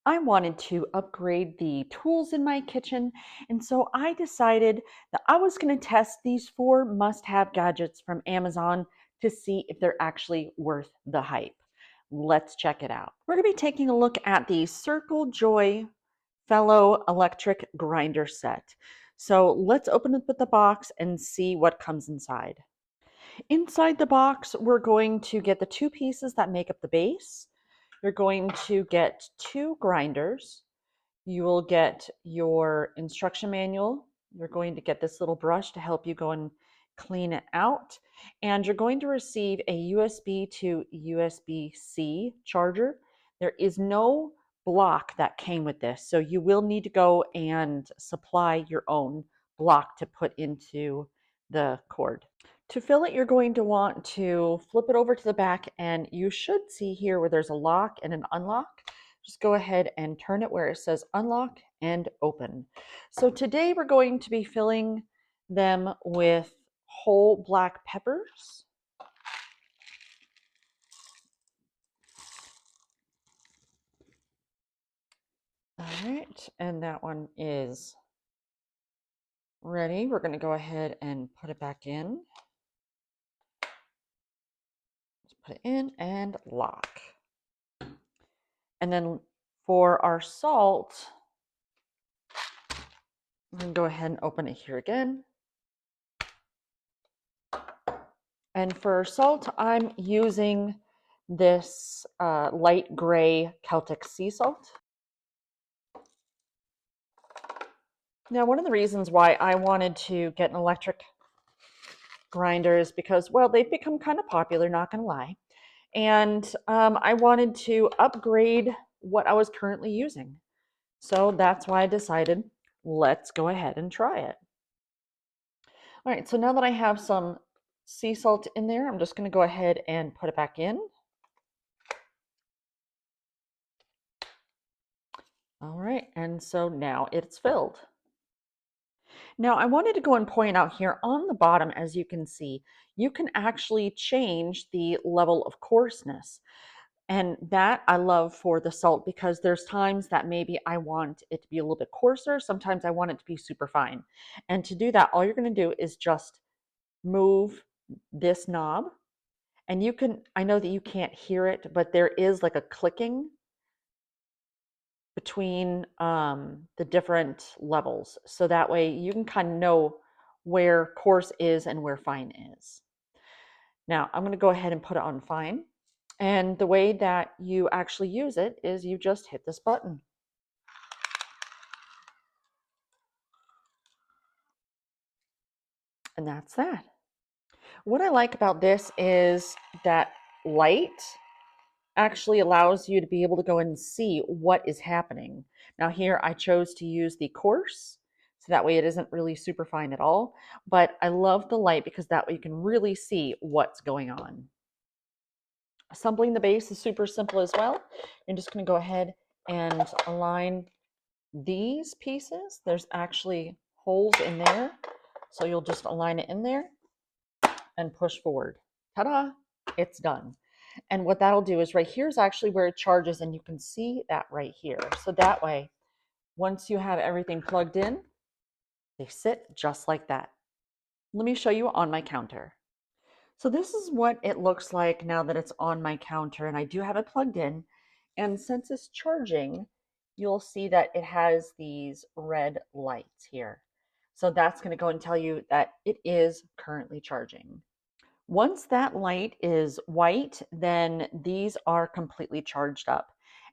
I wanted to upgrade the tools in my kitchen, and so I decided that I was going to test these 4 must-have gadgets from Amazon to see if they're actually worth the hype. Let's check it out. We're going to be taking a look at the Circle Joy Fellow Electric Grinder Set. So let's open up the box and see what comes inside. Inside the box, we're going to get the 2 pieces that make up the base. You're going to get 2 grinders. You will get your instruction manual. You're going to get this little brush to help you go and clean it out. And you're going to receive a USB to USB-C charger. There is no block that came with this, so you will need to go and supply your own block to put into the cord. To fill it, you're going to want to flip it over to the back, and you should see here where there's a lock and an unlock. Just go ahead and turn it where it says unlock and open. So today we're going to be filling them with whole black peppers. All right, and that one is ready. We're going to go ahead and put it back in. Just put it in and lock. And then for our salt, I'm going to go ahead and open it here again. And for salt, I'm using this light gray Celtic sea salt. Now, one of the reasons why I wanted to get an electric grinder is because, well, they've become kind of popular, not going to lie. And I wanted to upgrade what I was currently using. So that's why I decided, let's go ahead and try it. All right, so now that I have some sea salt in there, I'm just going to go ahead and put it back in. All right, and so now it's filled. Now I wanted to go and point out here on the bottom, as you can see, you can actually change the level of coarseness. And that I love for the salt because there's times that maybe I want it to be a little bit coarser. Sometimes I want it to be super fine. And to do that, all you're going to do is just move this knob. And you can, I know that you can't hear it, but there is like a clicking between the different levels. So that way you can kind of know where coarse is and where fine is. Now I'm going to go ahead and put it on fine. And the way that you actually use it is you just hit this button. And that's that. What I like about this is that light actually allows you to be able to go and see what is happening. Now here I chose to use the coarse, so that way it isn't really super fine at all. But I love the light because that way you can really see what's going on. Assembling the base is super simple as well. You're just going to go ahead and align these pieces. There's actually holes in there, so you'll just align it in there and push forward. Ta-da! It's done. And what that'll do is right here is actually where it charges, and you can see that right here. So that way, once you have everything plugged in, they sit just like that. Let me show you on my counter. So this is what it looks like now that it's on my counter, and I do have it plugged in. And since it's charging, you'll see that it has these red lights here. So that's going to go and tell you that it is currently charging. Once that light is white, then these are completely charged up.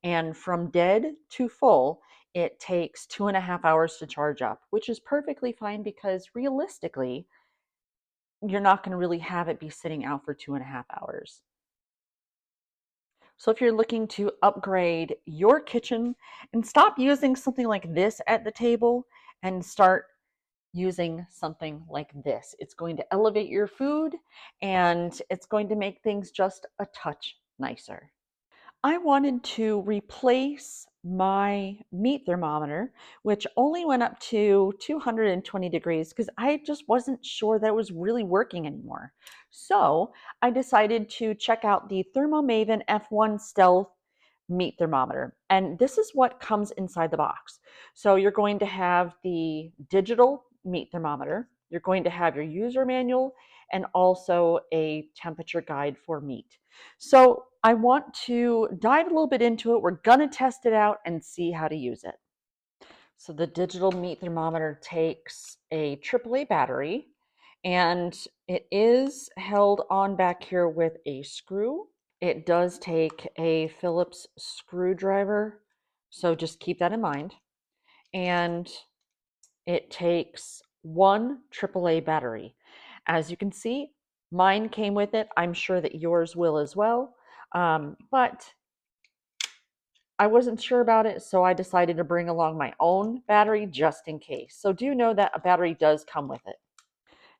And from dead to full, it takes 2.5 hours to charge up, which is perfectly fine because realistically, you're not going to really have it be sitting out for 2.5 hours. So if you're looking to upgrade your kitchen and stop using something like this at the table and start using something like this, it's going to elevate your food and it's going to make things just a touch nicer. I wanted to replace my meat thermometer, which only went up to 220 degrees because I just wasn't sure that it was really working anymore. So I decided to check out the ThermoMaven F1 Stealth meat thermometer. And this is what comes inside the box. So you're going to have the digital meat thermometer, you're going to have your user manual, and also a temperature guide for meat. So I want to dive a little bit into it. We're going to test it out and see how to use it. So the digital meat thermometer takes a AAA battery, and it is held on back here with a screw. It does take a Phillips screwdriver, so just keep that in mind. And it takes one AAA battery. As you can see, mine came with it. I'm sure that yours will as well. But I wasn't sure about it, so I decided to bring along my own battery just in case. So do know that a battery does come with it.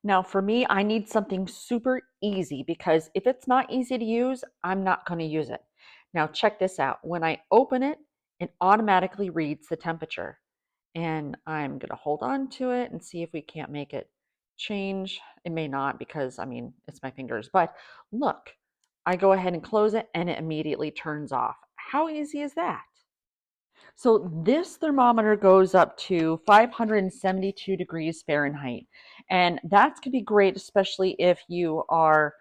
Now, for me, I need something super easy because if it's not easy to use, I'm not going to use it. Now, check this out. When I open it, it automatically reads the temperature. And I'm going to hold on to it and see if we can't make it change. It may not because, I mean, it's my fingers. But look, I go ahead and close it and it immediately turns off. How easy is that? So this thermometer goes up to 572 degrees Fahrenheit. And that's going to be great, especially if you are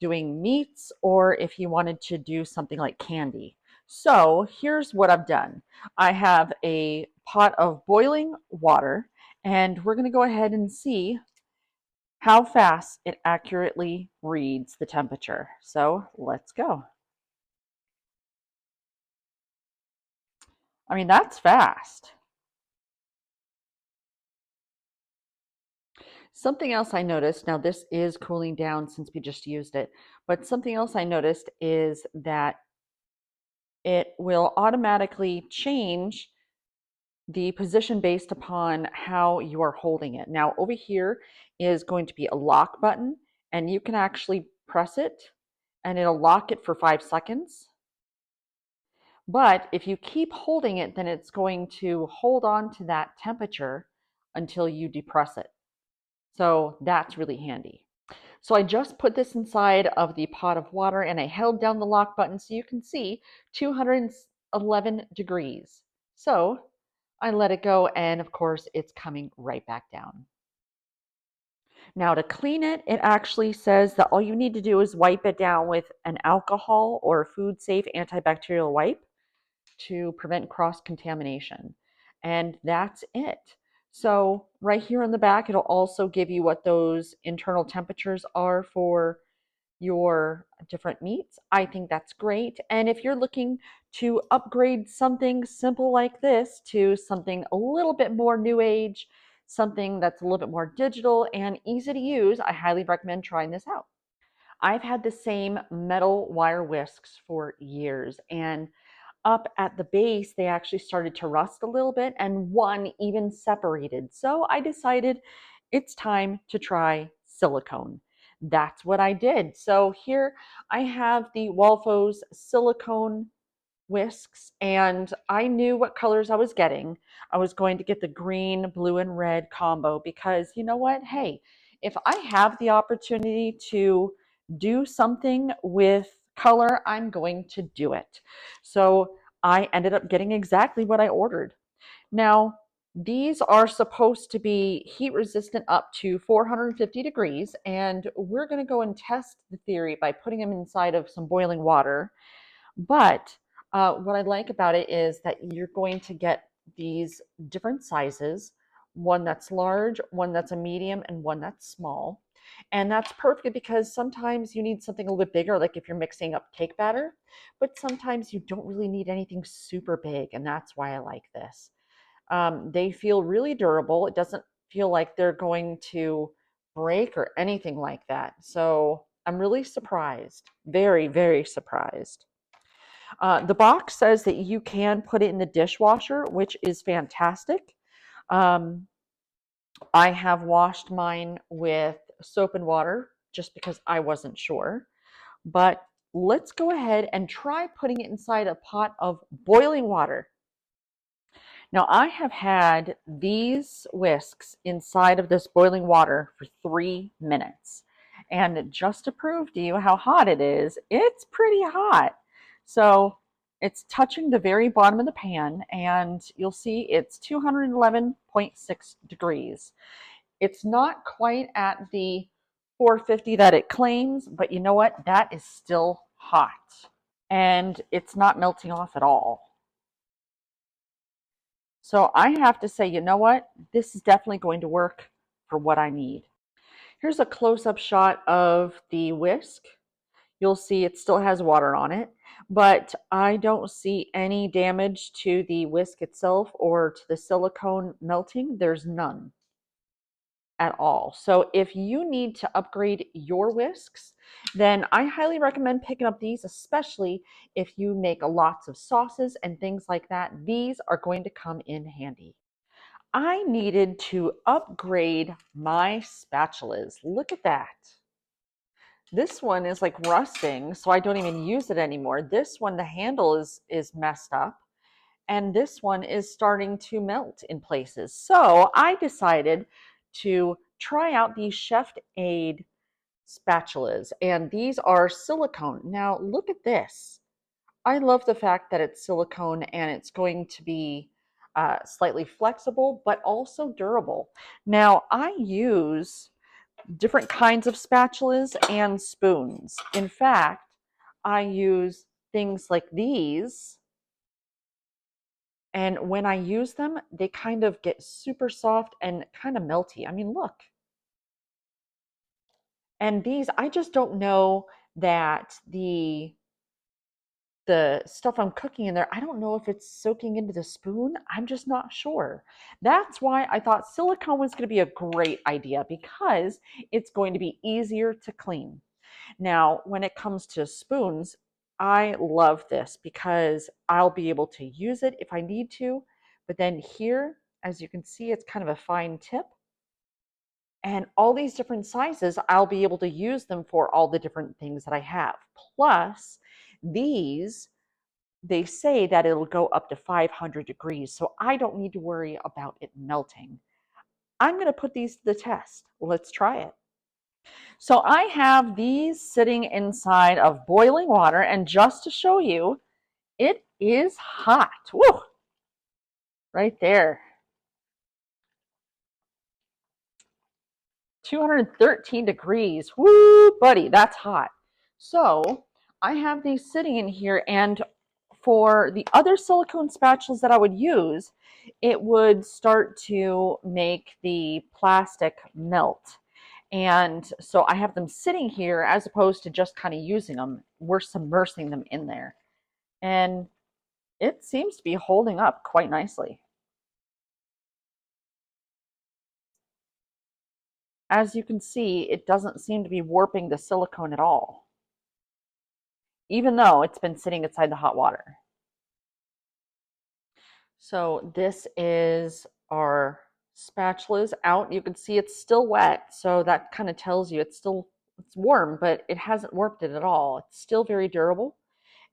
doing meats or if you wanted to do something like candy. So here's what I've done. I have a pot of boiling water, and we're going to go ahead and see how fast it accurately reads the temperature. So let's go. I mean, that's fast. Something else I noticed, now this is cooling down since we just used it, but something else I noticed is that it will automatically change the position based upon how you are holding it. Now over here is going to be a lock button, and you can actually press it and it'll lock it for 5 seconds. But if you keep holding it, then it's going to hold on to that temperature until you depress it. So that's really handy. So I just put this inside of the pot of water and I held down the lock button so you can see 211 degrees. So I let it go, and of course it's coming right back down. Now to clean it, it actually says that all you need to do is wipe it down with an alcohol or food safe antibacterial wipe to prevent cross-contamination. And that's it. So right here on the back, it'll also give you what those internal temperatures are for your different meats. I think that's great. And if you're looking to upgrade something simple like this to something a little bit more new age, something that's a little bit more digital and easy to use, I highly recommend trying this out. I've had the same metal wire whisks for years, and up at the base, they actually started to rust a little bit, and one even separated. So I decided it's time to try silicone. That's what I did. So here I have the Walfos Silicone Whisks, and I knew what colors I was getting. I was going to get the green, blue, and red combo because you know what? Hey, if I have the opportunity to do something with color, I'm going to do it. So I ended up getting exactly what I ordered. Now, these are supposed to be heat resistant up to 450 degrees, and we're going to go and test the theory by putting them inside of some boiling water. But what I like about it is that you're going to get these different sizes, one that's large, one that's a medium, and one that's small. And that's perfect because sometimes you need something a little bit bigger, like if you're mixing up cake batter, but sometimes you don't really need anything super big, and that's why I like this. They feel really durable. It doesn't feel like they're going to break or anything like that. So I'm really surprised, very, very surprised. The box says that you can put it in the dishwasher, which is fantastic. Um, I have washed mine with soap and water just because I wasn't sure. But let's go ahead and try putting it inside a pot of boiling water. Now, I have had these whisks inside of this boiling water for 3 minutes. And just to prove to you how hot it is, it's pretty hot. So It's touching the very bottom of the pan, and you'll see it's 211.6 degrees. It's not quite at the 450 that it claims, but you know what? That is still hot, and it's not melting off at all. So I have to say, you know what? This is definitely going to work for what I need. Here's a close-up shot of the whisk. You'll see it still has water on it, but I don't see any damage to the whisk itself or to the silicone melting. There's none at all. So if you need to upgrade your whisks, then I highly recommend picking up these, especially if you make lots of sauces and things like that. These are going to come in handy. I needed to upgrade my spatulas. Look at that. This one is like rusting, so I don't even use it anymore. This one, the handle is messed up, and this one is starting to melt in places. So I decided to try out these ChefAide spatulas, and these are silicone. Now look at this. I love the fact that it's silicone and it's going to be slightly flexible, but also durable. Now I use different kinds of spatulas and spoons. In fact, I use things like these, and when I use them, they kind of get super soft and kind of melty. I mean, look. And these, I just don't know that the stuff I'm cooking in there, I don't know if it's soaking into the spoon. I'm just not sure. That's why I thought silicone was going to be a great idea, because it's going to be easier to clean. Now, when it comes to spoons, I love this because I'll be able to use it if I need to. But then here, as you can see, it's kind of a fine tip. And all these different sizes, I'll be able to use them for all the different things that I have. Plus, these, they say that it'll go up to 500 degrees, so I don't need to worry about it melting. I'm going to put these to the test. Let's try it. So I have these sitting inside of boiling water, and just to show you, it is hot. Woo! Right there. 213 degrees. Woo, buddy, that's hot. So I have these sitting in here, and for the other silicone spatulas that I would use, it would start to make the plastic melt. And so I have them sitting here as opposed to just kind of using them. We're submersing them in there. And it seems to be holding up quite nicely. As you can see, it doesn't seem to be warping the silicone at all, even though it's been sitting inside the hot water. So this is our spatulas out. You can see it's still wet, so that kind of tells you it's warm, but it hasn't warped it at all. It's still very durable,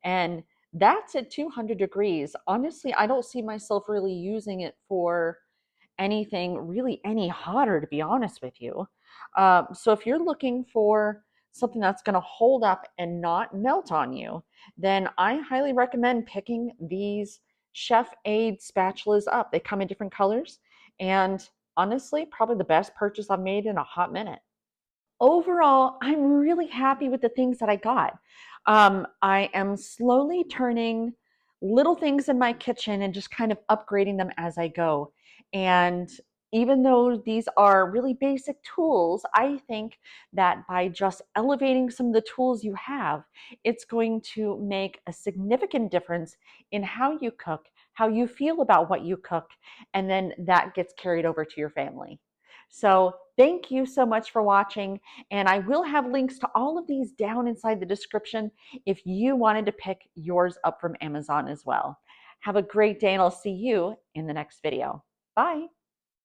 and that's at 200 degrees. Honestly, I don't see myself really using it for anything really any hotter, to be honest with you. So if you're looking for something that's going to hold up and not melt on you, then I highly recommend picking these ChefAide spatulas up. They come in different colors, and honestly, probably the best purchase I've made in a hot minute. Overall, I'm really happy with the things that I got. I am slowly turning little things in my kitchen and just kind of upgrading them as I go. And even though these are really basic tools, I think that by just elevating some of the tools you have, it's going to make a significant difference in how you cook, how you feel about what you cook, and then that gets carried over to your family. So thank you so much for watching. And I will have links to all of these down inside the description if you wanted to pick yours up from Amazon as well. Have a great day, and I'll see you in the next video. Bye.